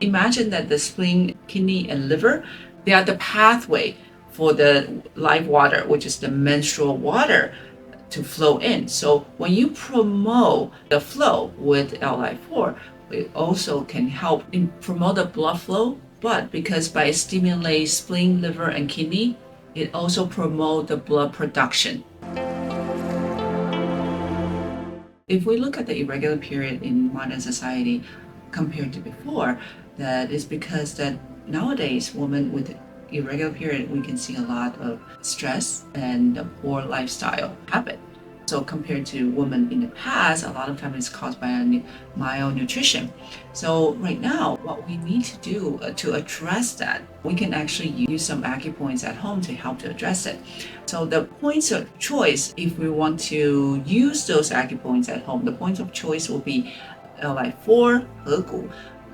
Imagine that the spleen, kidney, and liver, they are the pathway for the live water, which is the menstrual water, to flow in. So when you promote the flow with LI4, it also can help promote the blood flow, but because by stimulating spleen, liver, and kidney, it also promotes the blood production. If we look at the irregular period in modern society compared to before, that is because that nowadays women with irregular period, we can see a lot of stress and a poor lifestyle habit. So compared to women in the past, a lot of times it's caused by malnutrition. So right now, what we need to do to address that, we can actually use some acupoints at home to help to address it. So the points of choice, if we want to use those acupoints at home, the points of choice will be LI4, 合谷.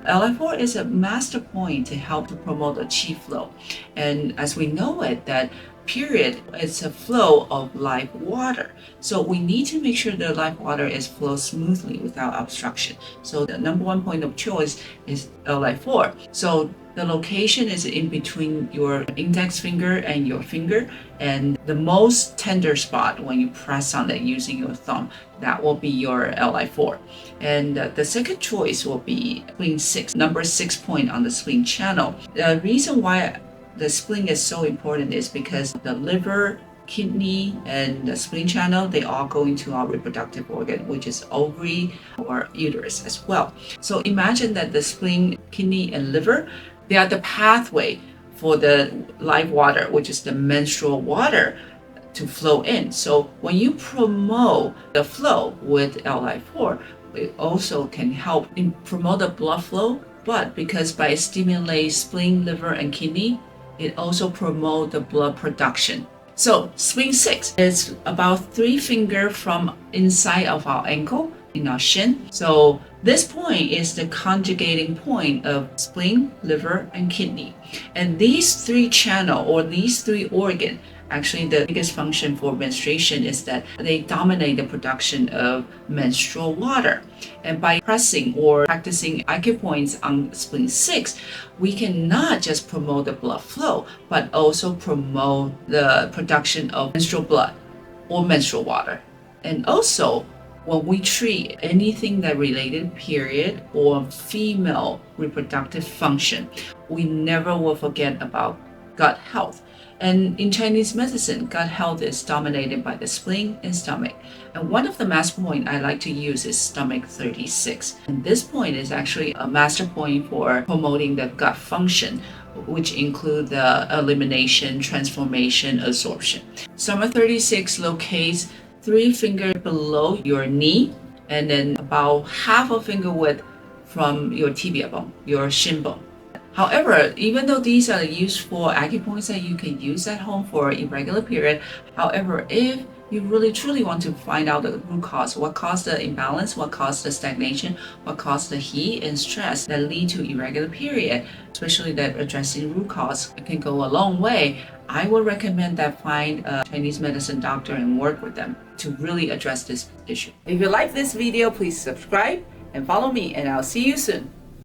LI4 is a master point to help to promote the qi flow. And as we know it, that period is a flow of live water. So we need to make sure the live water is flow smoothly without obstruction. So the number one point of choice is LI4. So the location is in between your index finger and your finger, and the most tender spot when you press on it using your thumb, that will be your LI4. And the second choice will be spleen 6, number 6 point on the spleen channel. The reason why the spleen is so important is because the liver, kidney, and the spleen channel, they all go into our reproductive organ, which is ovary or uterus as well. So imagine that the spleen, kidney, and liver, they are the pathway for the live water, which is the menstrual water, to flow in. So when you promote the flow with LI4, it also can help promote the blood flow, but because by stimulating spleen, liver, and kidney, it also promotes the blood production. So spleen 6 is about 3 fingers from inside of our ankle in our shin. So this point is the conjugating point of spleen, liver, and kidney. And these 3 channels or these 3 organs, actually the biggest function for menstruation is that they dominate the production of menstrual water. And by pressing or practicing acupoints on spleen 6, we can not just promote the blood flow, but also promote the production of menstrual blood or menstrual water. And also, when we treat anything that related period or female reproductive function, we never will forget about gut health. And in Chinese medicine, gut health is dominated by the spleen and stomach. And one of the master points I like to use is stomach 36. And this point is actually a master point for promoting the gut function, which include the elimination, transformation, absorption. Stomach 36 locates 3 fingers below your knee, and then about half a finger width from your tibia bone, your shin bone. However, even though these are used for acupoints that you can use at home for irregular period, however, if you really truly want to find out the root cause, what caused the imbalance, what caused the stagnation, what caused the heat and stress that lead to irregular period, especially that addressing root cause can go a long way, I would recommend that find a Chinese medicine doctor and work with them to really address this issue. If you like this video, please subscribe and follow me, and I'll see you soon.